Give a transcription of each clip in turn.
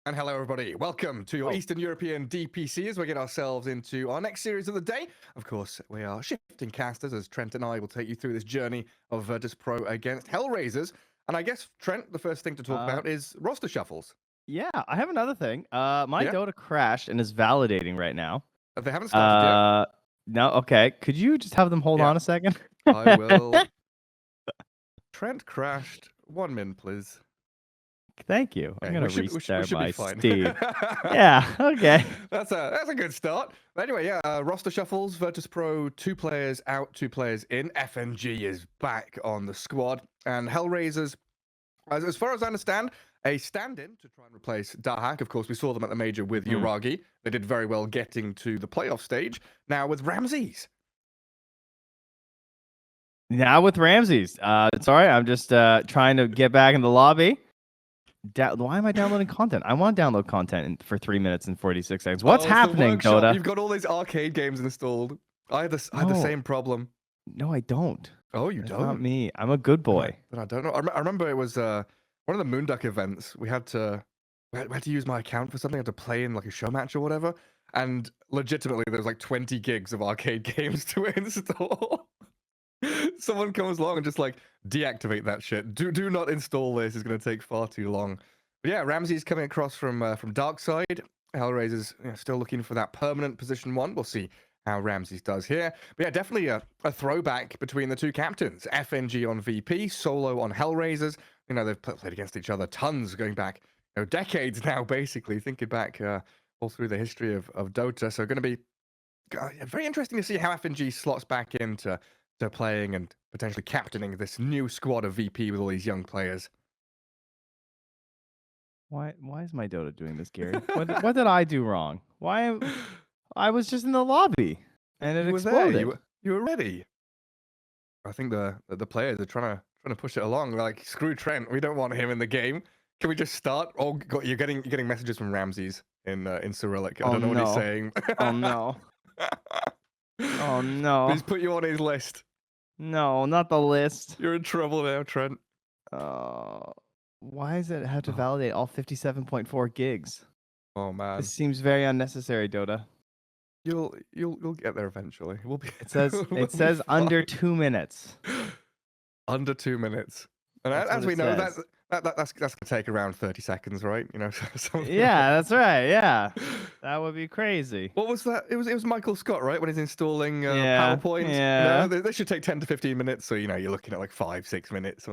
And hello, everybody. Welcome to your Eastern European DPC as we get ourselves into our next series of the day. Of course, we are shifting casters as Trent and I will take you through this journey of Virtus.pro against HellRaisers. And I guess, Trent, the first thing to talk about is roster shuffles. Yeah, I have another thing. My Yeah? Dota crashed and is validating right now. They haven't started yet. No, okay. Could you just have them hold on a second? I will. Trent crashed. 1 min, please. Thank you. I'm gonna restart my Steam. Yeah, okay. That's a good start. Anyway, yeah, roster shuffles. Virtus.pro, 2 players out, 2 players in. FNG is back on the squad, and HellRaisers, as far as I understand, a stand-in to try and replace Dahak. Of course, we saw them at the major with Yuragi. They did very well getting to the playoff stage. Now with Ramses. Sorry, I'm just trying to get back in the lobby. Why am I downloading content? I want to download content for 3 minutes and 46 seconds. What's happening, Dota? You've got all these arcade games installed. I had the same problem. No, I don't. Oh, you don't? Not me. I'm a good boy. I don't know. I remember it was one of the Moonduck events. We had to use my account for something. I had to play in like a show match or whatever. And legitimately, there was like 20 gigs of arcade games to install. Someone comes along and just like deactivate that shit. Do not install this. It's going to take far too long. But yeah, Ramsey's coming across from Dark Side. HellRaisers still looking for that permanent position 1. We'll see how Ramses does here. But yeah, definitely a throwback between the 2 captains. FNG on VP, Solo on HellRaisers. You know, they've played against each other tons going back decades now, basically, thinking back all through the history of Dota. So going to be very interesting to see how FNG slots back into playing and potentially captaining this new squad of VP with all these young players. Why is my Dota doing this, Gary? What did I do wrong? I was just in the lobby and it exploded. You were ready. I think the players are trying to push it along. They're like, screw Trent, we don't want him in the game. Can we just start? Oh, you're getting messages from Ramses in Cyrillic. I don't know what he's saying. Oh no. Oh no. He's put you on his list. No, not the list. You're in trouble now, Trent. Why does it have to validate all 57.4 gigs? Oh man. This seems very unnecessary, Dota. You'll get there eventually. We'll be It says under 2 minutes. Under 2 minutes. And as we know, that's gonna take around 30 seconds, right? You know, yeah, that's right. Yeah, that would be crazy. What was that? It was Michael Scott, right? When he's installing PowerPoint. Yeah. No, they should take 10 to 15 minutes. So you're looking at like 5-6 minutes,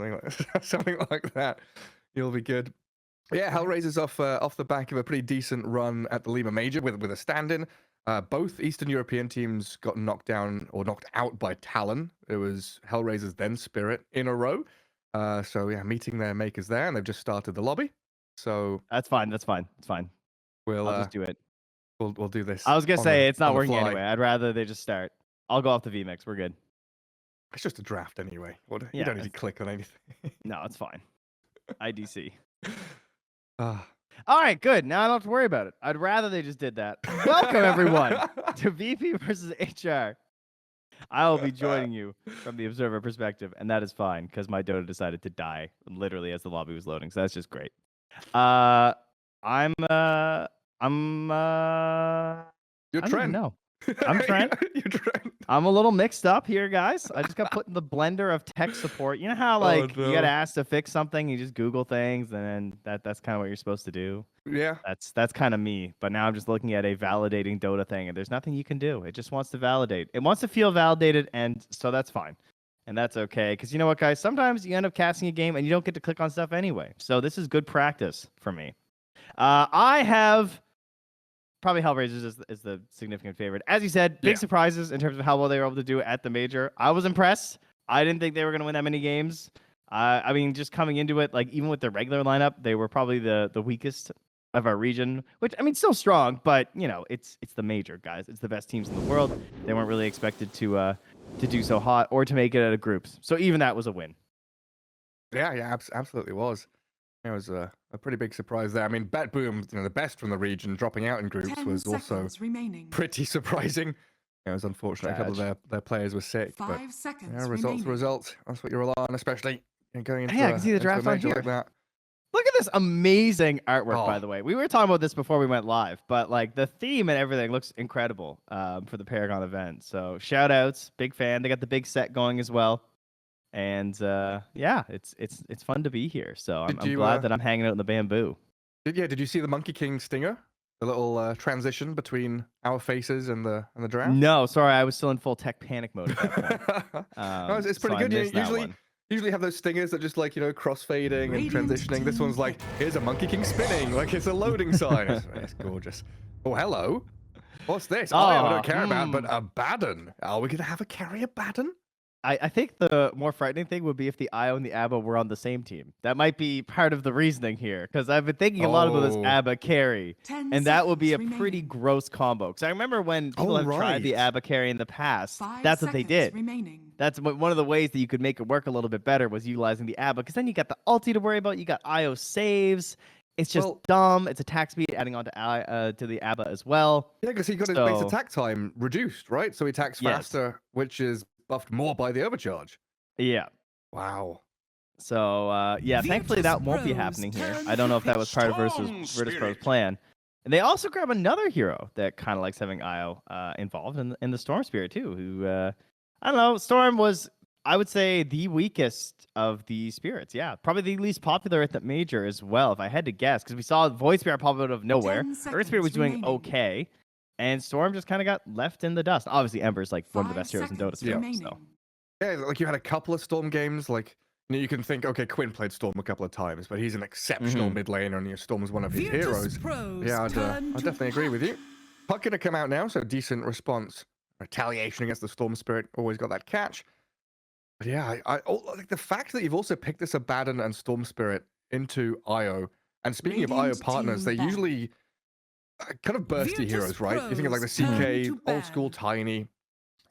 something like that. You'll be good. Yeah, HellRaisers off the back of a pretty decent run at the Lima Major with a stand-in. Both Eastern European teams got knocked down or knocked out by Talon. It was HellRaisers then Spirit in a row. So yeah, meeting their makers there, and they've just started the lobby. So that's fine. It's fine. I'll just do it. We'll do this. I was gonna say it's not working anyway. I'd rather they just start. I'll go off the VMix. We're good. It's just a draft anyway. You don't need to click on anything. No, it's fine. IDC. All right, good. Now I don't have to worry about it. I'd rather they just did that. Welcome everyone to VP versus HR. I will be joining you from the observer perspective, and that is fine because my Dota decided to die literally as the lobby was loading, so that's just great. You're Trent. No, I'm Trent. You're Trent. I'm a little mixed up here, guys. I just got put in the blender of tech support. You know how you get asked to fix something, you just Google things, and then that's kind of what you're supposed to do. Yeah. That's kind of me. But now I'm just looking at a validating Dota thing, and there's nothing you can do. It just wants to validate. It wants to feel validated, and so that's fine. And that's okay. Because you know what, guys? Sometimes you end up casting a game, and you don't get to click on stuff anyway. So this is good practice for me. I have... Probably HellRaisers is the significant favorite. As you said, big surprises in terms of how well they were able to do at the major. I was impressed. I didn't think they were going to win that many games. I mean, just coming into it, like even with their regular lineup, they were probably the weakest of our region, which, I mean, still strong, but, it's the major, guys. It's the best teams in the world. They weren't really expected to do so hot or to make it out of groups. So even that was a win. Yeah, absolutely was. It was a pretty big surprise there. I mean, Bet Boom, the best from the region, dropping out in groups was also pretty surprising. It was unfortunate. A couple of their players were sick. 5 seconds results. That's what you rely on, especially going into I can see the draft on here. like that. Look at this amazing artwork, by Oh. the way. We were talking about this before we went live, but like the theme and everything looks incredible for the Paragon event. So shout outs, big fan. They got the big set going as well. And yeah, it's fun to be here. So I'm glad that I'm hanging out in the bamboo. Did you see the Monkey King stinger? The little transition between our faces and the draft? No, sorry, I was still in full tech panic mode at that point. No, it's pretty so good. I You missed that usually one. usually have those stingers that just like, cross-fading and Radiant transitioning. This one's like, here's a Monkey King spinning, like it's a loading sign. It's gorgeous. Oh, hello. What's this? Oh, I don't care about, but a Baden. Are we gonna have a carrier Baden? I think the more frightening thing would be if the IO and the ABBA were on the same team. That might be part of the reasoning here, because I've been thinking a lot about this ABBA carry, 10 and that would be a seconds pretty remaining. gross combo. Because I remember when people have tried the right. ABBA carry in the past, 5 that's what they seconds did. remaining. That's one of the ways that you could make it work a little bit better was utilizing the ABBA, because then you got the ulti to worry about, you got IO saves. It's just dumb. It's attack speed adding on to the ABBA as well. Yeah, because he got his base attack time reduced, right? So he attacks faster, which is buffed more by the overcharge. Yeah. Wow. So yeah, thankfully that won't be happening here. I don't know if that was part of Virtus.pro's plan. And they also grab another hero that kind of likes having IO involved in the Storm Spirit too. Who I don't know. Storm was, I would say, the weakest of the spirits. Yeah, probably the least popular at the major as well, if I had to guess, because we saw Void Spirit pop out of nowhere. Earth Spirit was doing okay, and Storm just kind of got left in the dust. Obviously, Ember's like one of the best heroes in Dota still. So. Yeah, like you had a couple of Storm games, like you can think, okay, Quinn played Storm a couple of times, but he's an exceptional mid laner, and Storm's one of his heroes. Yeah, I'd definitely agree with you. Puck gonna come out now, so decent response. Retaliation against the Storm Spirit, always got that catch. But yeah, I like the fact that you've also picked this Abaddon and Storm Spirit into IO. And speaking of IO partners, they're usually kind of bursty heroes, right? You think of like the CK, old school Tiny.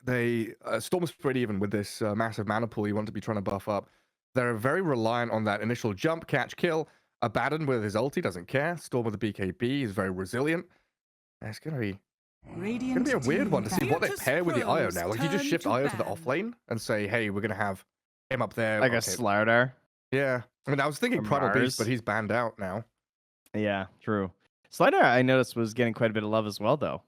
They Storm Spirit, even with this massive mana pool you want to be trying to buff up, they're very reliant on that initial jump, catch, kill. Abaddon with his ulti doesn't care. Storm with the BKB is very resilient. It's gonna be a weird one to see what they pair with the IO now. Like, you just shift IO to the off lane and say, hey, we're gonna have him up there. Like a Slardar. Yeah. I mean, I was thinking Primal Beast, but he's banned out now. Yeah, true. Slardar, I noticed, was getting quite a bit of love as well, though.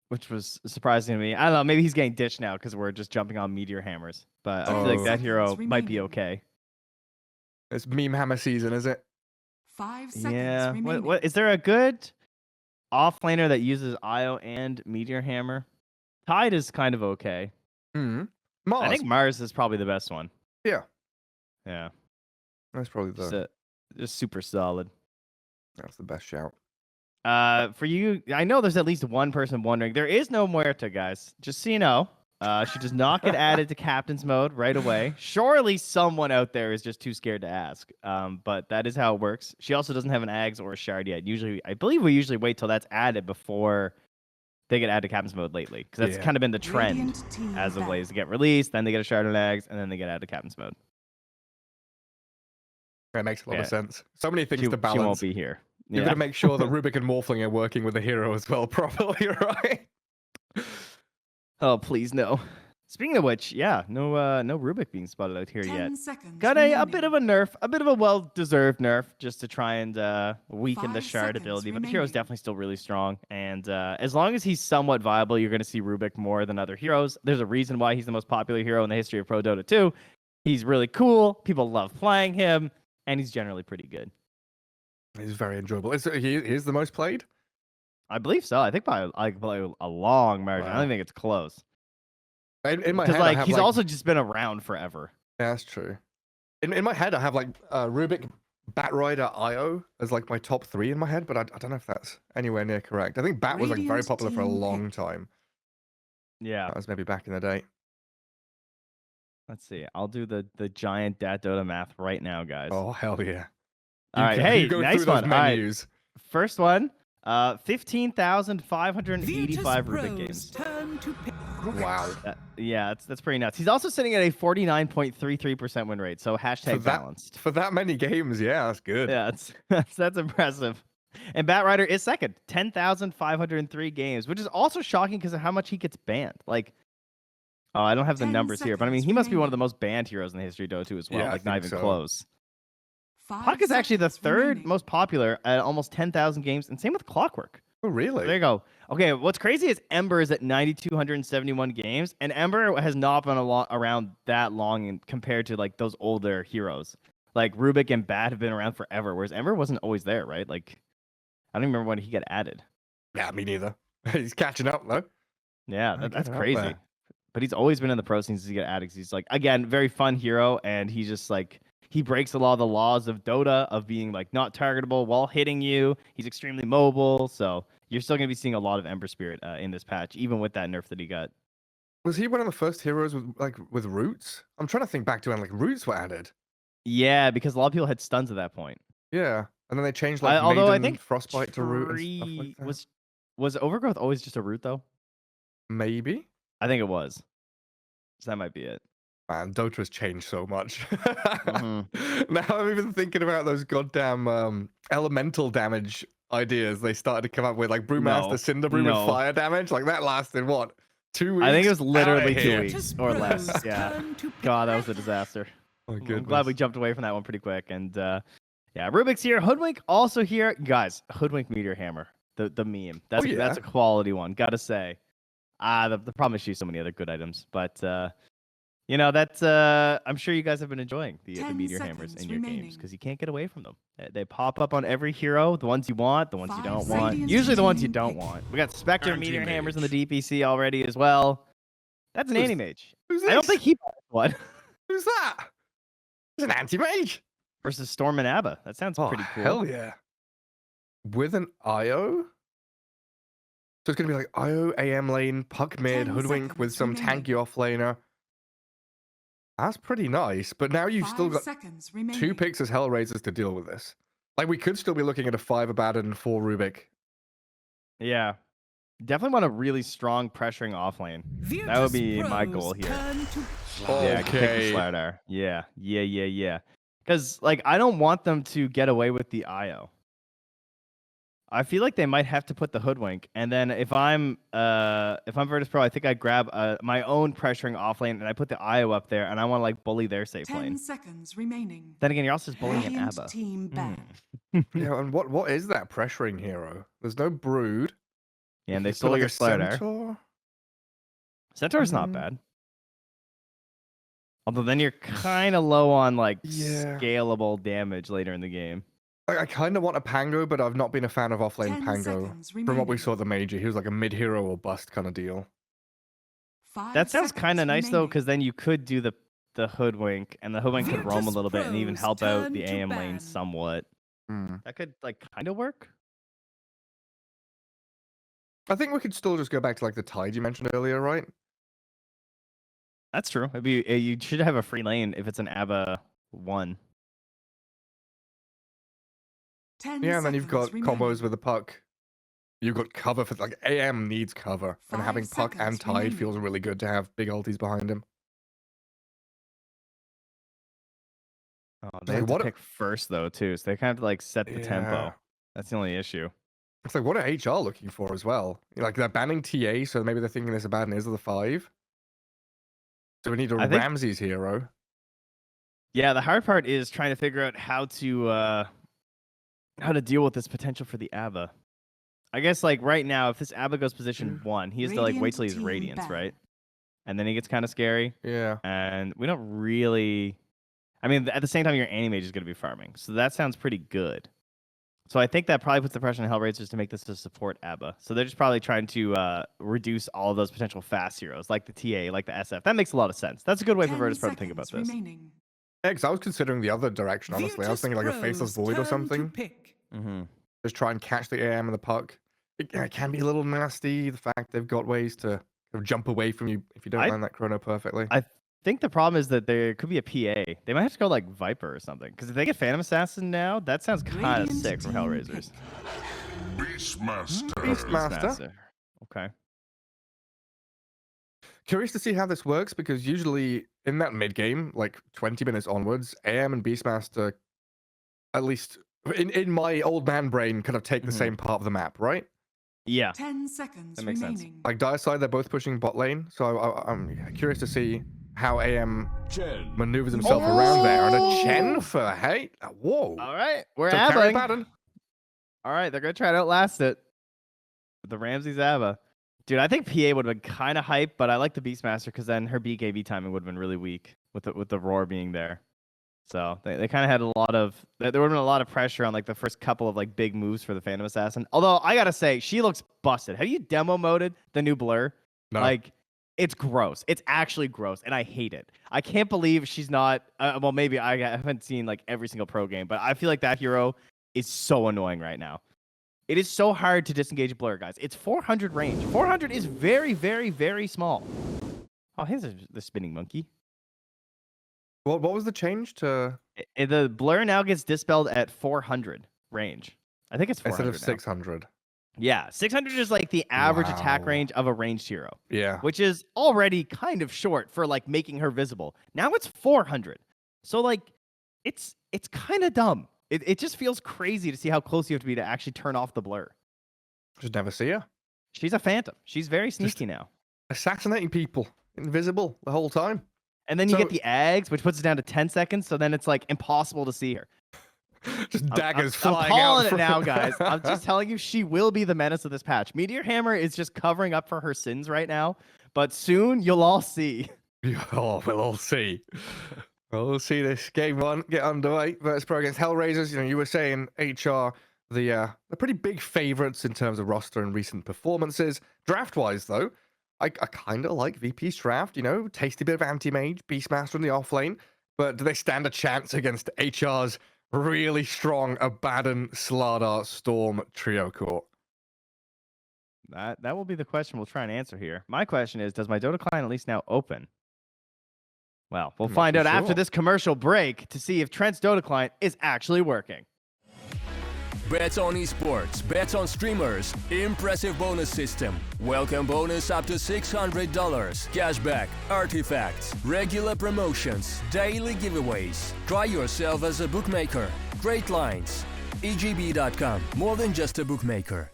Which was surprising to me. I don't know, maybe he's getting ditched now because we're just jumping on meteor hammers. But I feel like that hero might be okay. It's meme hammer season, is it? 5 seconds remaining. What is there a good off laner that uses IO and meteor hammer? Tide is kind of okay. Mars. I think Mars is probably the best one. Yeah. Yeah. That's probably just super solid. That's the best shout. For you, I know there's at least one person wondering. There is no Muerta, guys. Just so you know. She does not get added to captain's mode right away. Surely someone out there is just too scared to ask. But that is how it works. She also doesn't have an Ags or a Shard yet. Usually, I believe we usually wait till that's added before they get added to captain's mode lately. Because that's kind of been the trend as of late, is to get released, then they get a Shard and Ags, and then they get added to captain's mode. That makes a lot of sense. So many things to balance. She won't be here. You've got to make sure that Rubik and Morphling are working with the hero as well properly, right? Oh, please no. Speaking of which, no Rubik being spotted out here 10 yet. seconds Got a bit of a nerf, a bit of a well-deserved nerf, just to try and weaken the 5 Shard ability. But the remaining. hero's definitely still really strong, and as long as he's somewhat viable, you're going to see Rubik more than other heroes. There's a reason why he's the most popular hero in the history of Pro Dota 2. He's really cool. People love playing him, and he's generally pretty good. He's very enjoyable. He's the most played? I believe so. I think by a long margin. I don't think it's close. In my head, I have he's also just been around forever. Yeah, that's true. In my head, I have like Rubik, Batrider, IO as like my top 3 in my head, but I don't know if that's anywhere near correct. I think Bat was like very popular for a long time. Yeah, that was maybe back in the day. Let's see. I'll do the giant Dat Dota math right now, guys. Oh hell yeah! All right, hey, nice one. Menus. All right. First one, 15,585 Rubik games. Wow. Yeah, that's pretty nuts. He's also sitting at a 49.33% win rate, so hashtag balanced. For that many games, yeah, that's good. Yeah, that's impressive. And Batrider is second, 10,503 games, which is also shocking because of how much he gets banned. Like, oh, I don't have the numbers here, but I mean, he must be one of the most banned heroes in the history of Dota 2 as well. Yeah, like, not even close. Puck is actually the third most popular at almost 10,000 games, and same with Clockwork. Oh, really? So there you go. Okay, what's crazy is Ember is at 9,271 games, and Ember has not been around that long compared to like those older heroes. Like Rubik and Bat have been around forever, whereas Ember wasn't always there, right? Like, I don't even remember when he got added. Yeah, me neither. He's catching up though. Yeah, Gotta that's get up crazy. there. But he's always been in the pro scene since he got added. 'Cause he's like, again, very fun hero, and he's just like, he breaks a lot of the laws of Dota of being like not targetable while hitting you. He's extremely mobile, so you're still gonna be seeing a lot of Ember Spirit in this patch, even with that nerf that he got. Was he one of the first heroes with roots? I'm trying to think back to when like roots were added. Yeah, because a lot of people had stuns at that point. Yeah, and then they changed like Although I Maiden, think Frostbite to root and stuff Tree like that. was Overgrowth always just a root though? Maybe. I think it was. So that might be it. Man, Dota has changed so much. Mhm. Now I'm even thinking about those goddamn elemental damage ideas they started to come up with, like Brewmaster Cinder Brew with no. fire damage. Like that lasted what? 2 weeks? I think it was literally Outta 2 here. weeks or less. Yeah. God, that was a disaster. Oh, I'm goodness. glad we jumped away from that one pretty quick. And yeah, Rubik's here. Hoodwink also here. Guys, Hoodwink Meteor Hammer. The meme. That's yeah. that's a quality one, gotta say. The problem is she has so many other good items. But you know, that's I'm sure you guys have been enjoying the Meteor Hammers in your games because you can't get away from them. They pop up on every hero, the ones you want, the ones you don't want. Usually the ones you don't want. We got Spectre Meteor Hammers in the DPC already as well. That's an anti-mage. Who's I don't this? think he bought one. Who's that? It's an anti-mage. Versus Storm and Abba. That sounds Oh, pretty cool. hell yeah. With an IO? So it's going to be like IO, AM lane, Puck mid, 10 Hoodwink with some seconds tanky offlaner. That's pretty nice. But now you've still got 2 picks as HellRaisers to deal with this. Like, we could still be looking at a 5 Abaddon and 4 Rubik. Yeah. Definitely want a really strong pressuring off lane. That would be my goal here. Yeah, Okay. Slardar. Yeah. Because like I don't want them to get away with the IO. I feel like they might have to put the Hoodwink, and then if I'm Virtus.pro, I think I grab my own pressuring off lane and I put the IO up there, and I want to like bully their safe 10 lane. seconds remaining. Then again, you're also just bullying an Radiant Abba. team back. Yeah, and what is that pressuring hero? There's no Brood. Yeah, and they You've got, stole like, your a Slardar. Centaur. Centaur's not bad. Although then you're kind of low on like Yeah. scalable damage later in the game. I kind of want a Pango, but I've not been a fan of offlane 10 Pango. seconds From what we remaining. saw at the Major, he was like a mid-hero or bust kind of deal. 5 That sounds kind of seconds nice though, remaining. because then you could do the Hoodwink, and the Hoodwink could roam a little bit and even Virtus.pro's help out turn the to AM lane ban. somewhat. Hmm. That could like kind of work. I think we could still just go back to like the Tide you mentioned earlier, right? That's true. It'd be you should have a free lane if it's an Abba 1. 10 Yeah, and then you've got seconds combos remaining. with the Puck. You've got cover for like AM needs cover, and 5 having Puck and seconds Tide remaining. feels really good to have big ultis behind him. Oh, they have what to pick first though too, so they kind of have to like set the tempo. Yeah. That's the only issue. It's like what are HR looking for as well? Like they're banning TA, so maybe they're thinking this Abaddon is the 5. So we need a I think- Ramses hero. Yeah, the hard part is trying to figure out how to deal with this potential for the Abba. I guess like right now, if this Abba goes position 1, he has to like wait till he's Radiant team Radiance, back. right? And then he gets kind of scary. Yeah. And we don't really. I mean, at the same time, your Anti-Mage is going to be farming, so that sounds pretty good. So I think that probably puts the pressure on HellRaisers to make this a support Abba. So they're just probably trying to reduce all of those potential fast heroes, like the TA, like the SF. That makes a lot of sense. That's a good way for 10 Virtus.pro to think about seconds this. remaining. Yeah, because I was considering the other direction, honestly. I was thinking like a Faceless Void or Virtus.pro's turn to something. pick. Mm-hmm. Just try and catch the AM and the Puck. It can be a little nasty, the fact they've got ways to kind of jump away from you if you don't I- land that chrono perfectly. I think the problem is that there could be a PA. They might have to go like Viper or something. Because if they get Phantom Assassin now, that sounds kind of Radiant sick from team HellRaisers. Beastmaster. Beastmaster. Okay. Curious to see how this works, because usually in that mid game, like 20 minutes onwards, AM and Beastmaster, at least in my old man brain, kind of take the Mhm. same part of the map, right? Yeah. 10 seconds That makes sense. remaining. Like Dire side, they're both pushing bot lane, so I'm curious to see how AM maneuvers himself around there. And a Chen for, hey, whoa. All right, we're So carry abbaing. pattern. All right, they're gonna try to outlast it. The Ramsey's Abba. Dude, I think PA would have been kind of hype, but I like the Beastmaster because then her BKB timing would have been really weak with the roar being there. So they kind of had a lot of there would have been a lot of pressure on like the first couple of like big moves for the Phantom Assassin. Although I gotta say, she looks busted. Have you demo moded the new Blur? No. Like, it's gross. It's actually gross, and I hate it. I can't believe she's not. Well, maybe I haven't seen like every single pro game, but I feel like that hero is so annoying right now. It is so hard to disengage Blur, guys. It's 400 range. 400 is very, very, very small. Oh, here's the spinning monkey. What was the change to? The Blur now gets dispelled at 400 range. I think it's 400 Instead of 600. Yeah, 600 is like the average attack Wow. range of a ranged hero. Yeah. Which is already kind of short for like making her visible. Now it's 400. So like it's kind of dumb. It just feels crazy to see how close you have to be to actually turn off the Blur. Just never see her. She's a phantom. She's very sneaky now. Assassinating people. Invisible the whole time. And then you So- get the eggs, which puts it down to 10 seconds. So then it's like impossible to see her. Just daggers I'm flying calling out. it now, guys. I'm just telling you, she will be the menace of this patch. Meteor Hammer is just covering up for her sins right now. But soon you'll all see. Oh, we'll all see. We'll see this game one get underway. Virtus.pro against HellRaisers. You know, you were saying HR, the pretty big favorites in terms of roster and recent performances. Draft-wise, though, I kind of like VP's draft. You know, tasty bit of anti-mage, Beastmaster in the offlane. But do they stand a chance against HR's really strong Abaddon, Slardar, Storm trio core? That will be the question we'll try and answer here. My question is, does my Dota client at least now open? Well, we'll I'm not find too out after sure. this commercial break to see if Trent's Dota client is actually working. Bets on esports, bets on streamers, impressive bonus system. Welcome bonus up to $600. Cashback, artifacts, regular promotions, daily giveaways. Try yourself as a bookmaker. Great lines. EGB.com, more than just a bookmaker.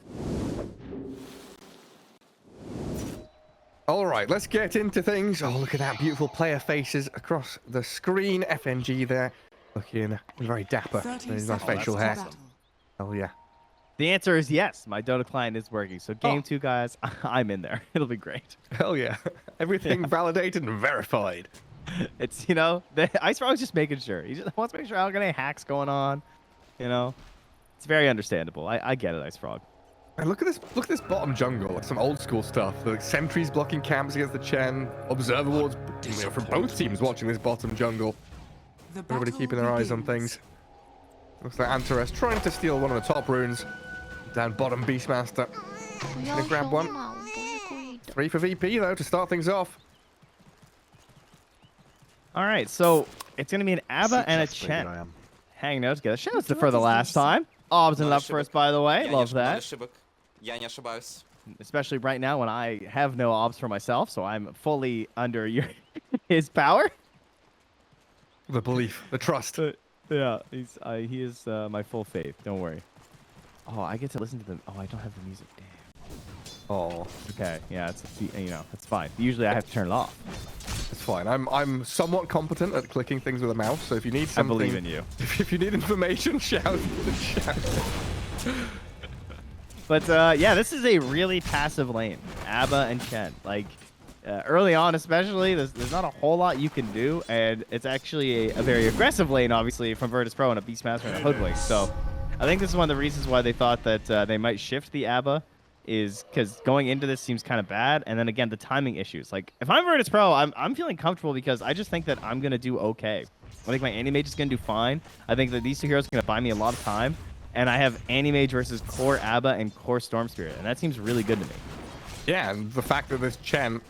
All right, let's get into things. Oh, look at that beautiful player faces across the screen. FNG there, looking very dapper. 30 There's nice seconds facial to hair. battle. Oh yeah. The answer is yes. My Dota client is working. So game Oh. 2, guys, I'm in there. It'll be great. Hell yeah. Everything validated and verified. It's, you know, the Ice Frog's just making sure. He just wants to make sure I don't get any hacks going on. You know, it's very understandable. I get it, Ice Frog. And look at this bottom jungle, like some old school stuff. The sentries blocking camps against the Chen, observer wards, you know, from both teams watching this bottom jungle. The Everybody battle keeping their eyes on begins. things. Looks like Antares trying to steal one of the top runes. Down bottom Beastmaster. Gonna grab one. 3 for VP though to start things off. All right, so it's going to be an Abba and a Chen hanging out together. Shouts to for the last time. Obs in love first, by the way. Love that. Я не ошибаюсь. Especially right now when I have no obs for myself, so I'm fully under his power. The belief, the trust. Yeah, he is my full faith. Don't worry. Oh, I get to listen to them. Oh, I don't have the music. Damn. Oh, Okay, yeah, it's it's fine. Usually I have to turn it off. it's fine. I'm somewhat competent at clicking things with a mouse, so if you need I something, believe in you. if you need information, shout. But yeah, this is a really passive lane. Abba and Chen. Like early on, especially, there's not a whole lot you can do, and it's actually a very aggressive lane, obviously, from Virtus.pro and a Beastmaster and a Hoodwink. So I think this is one of the reasons why they thought that they might shift the Abba, is because going into this seems kind of bad, and then again the timing issues. Like if I'm Virtus.pro, I'm feeling comfortable because I just think that I'm gonna do okay. I think my Anti-Mage is gonna do fine. I think that these two heroes are gonna buy me a lot of time, and I have Anti-Mage versus core Abba and core Storm Spirit, and that seems really good to me. Yeah, and the fact that this Chen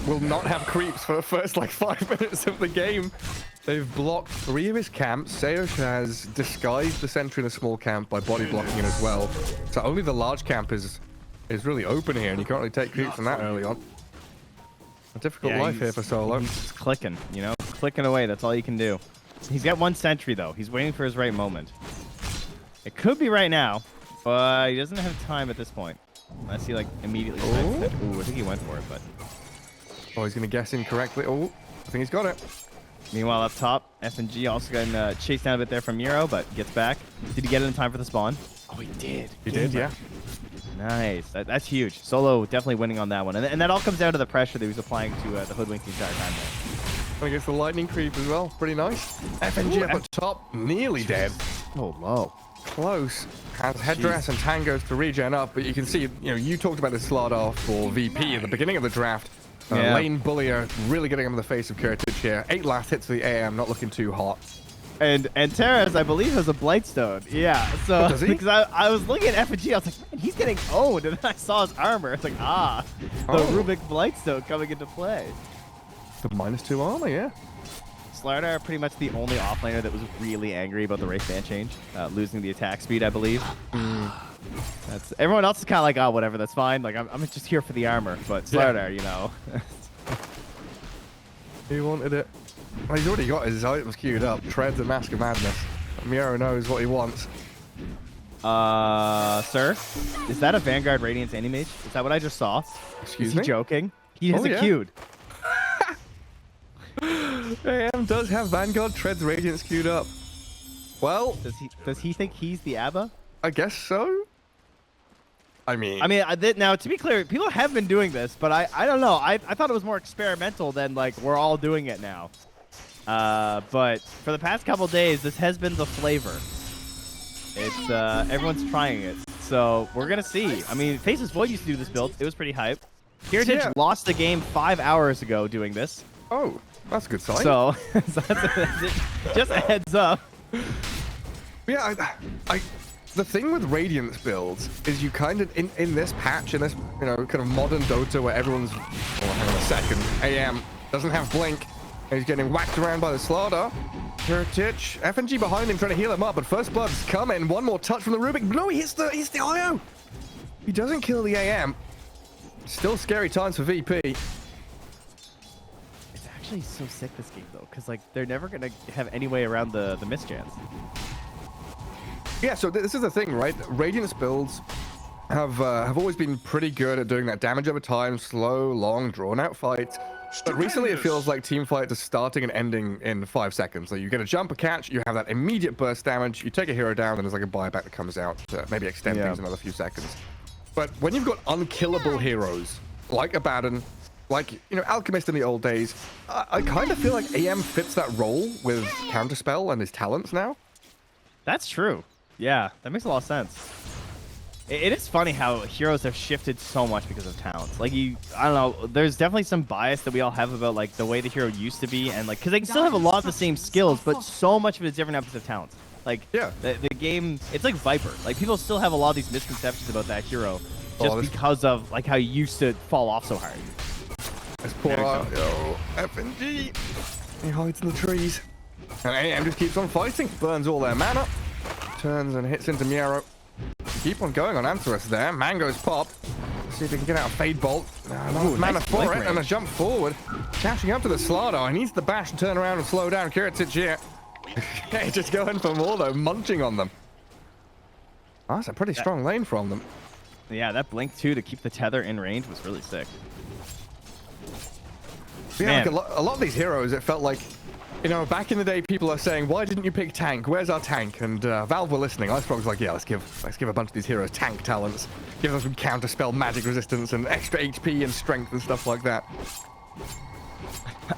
will not have creeps for the first like 5 minutes of the game. They've blocked 3 of his camps. Seosh has disguised the sentry in a small camp by body blocking it as well. So only the large camp is really open here, and you can't really take creeps from that early on. A difficult Yeah, life here for Solo. He's just clicking, you know? Clicking away, that's all you can do. He's got one sentry, though. He's waiting for his right moment. It could be right now, but he doesn't have time at this point. Unless he, like, immediately... Ooh, I think he went for it, but... Oh, he's going to guess incorrectly. Oh, I think he's got it. Meanwhile, up top, F&G also getting chased down a bit there from Miro, but gets back. Did he get it in time for the spawn? Oh, he did. He did, yeah. Nice. That's huge. Solo definitely winning on that one. And that all comes down to the pressure that he was applying to the hoodwink the entire time there. And against the lightning creep as well. Pretty nice. FNG up at top, nearly dead. Oh, low. Close. Has headdress and tangos to regen up, but you can see, you talked about the slot off for VP at the beginning of the draft. Lane Bullier really getting him in the face of Kurtic here. 8 last hits for the AM, not looking too hot. And Terrace, I believe, has a Blightstone. Yeah, so does he? Because I was looking at F&G, I was like, man, he's getting owned, and then I saw his armor. It's like, the Rubik Blightstone coming into play. The -2 armor, yeah. Slardar pretty much the only offlaner that was really angry about the race ban change, losing the attack speed, I believe. That's everyone else is kind of like, oh, whatever, that's fine. Like I'm just here for the armor, but Slardar, He wanted it. Well, he's already got his items queued up. Treads and Mask of Madness. Miro knows what he wants. Sir, is that a Vanguard Radiance Animage? Is that what I just saw? Excuse me? Is he joking? He has a queued. AM does have Vanguard Treads Radiance queued up. Well, Does he think he's the ABBA? I guess so. I mean, now to be clear, people have been doing this, but I don't know. I thought it was more experimental than like we're all doing it now. But for the past couple days, this has been the flavor. It's everyone's trying it, so we're gonna see. I mean, Faces Void used to do this build. It was pretty hype. Heritage lost the game 5 hours ago doing this. Oh, that's a good sign. So that's just a heads up. Yeah, the thing with Radiance builds is you kind of, in this patch, in this, kind of modern Dota where everyone's, hang on a second, AM doesn't have Blink, and he's getting whacked around by the Slaughter. Kurtic, FNG behind him trying to heal him up, but First Blood's coming. One more touch from the Rubik. No, he hits the IO. He doesn't kill the AM. Still scary times for VP. It's actually so sick this game though, because like they're never gonna have any way around the mischance. Yeah, so this is the thing, right? Radiance builds have always been pretty good at doing that damage over time, slow, long, drawn-out fights. But recently it feels like team fights are starting and ending in 5 seconds. So you get a jump, a catch, you have that immediate burst damage, you take a hero down, and there's like a buyback that comes out to maybe extend things another few seconds. But when you've got unkillable heroes, like Abaddon, like, Alchemist in the old days, I kind of feel like AM fits that role with Counterspell and his talents now. That's true. Yeah, that makes a lot of sense. It is funny how heroes have shifted so much because of talents. Like I don't know, there's definitely some bias that we all have about like the way the hero used to be, and like because they can still have a lot of the same skills, but so much of it is different because of talents. Like the game, it's like Viper. Like people still have a lot of these misconceptions about that hero just because of like how he used to fall off so hard. This poor FNG. He hides in the trees. And AM just keeps on fighting, burns all their mana, turns and hits into Miero. Keep on going on Antherus there. Mango's popped. See if he can get out of Fade Bolt. Mana nice for it, range. and a jump forward. Catching up to the Slardar. He needs the bash and turn around and slow down Kurtic here. Just going for more though, munching on them. Oh, that's a pretty strong lane from them. Yeah, that blink too to keep the tether in range was really sick. Yeah, like a lot of these heroes, it felt like, back in the day, people are saying, "Why didn't you pick tank? Where's our tank?" And Valve were listening. Icefrog was like, "Yeah, let's give a bunch of these heroes tank talents. Give them some counterspell, magic resistance, and extra HP and strength and stuff like that."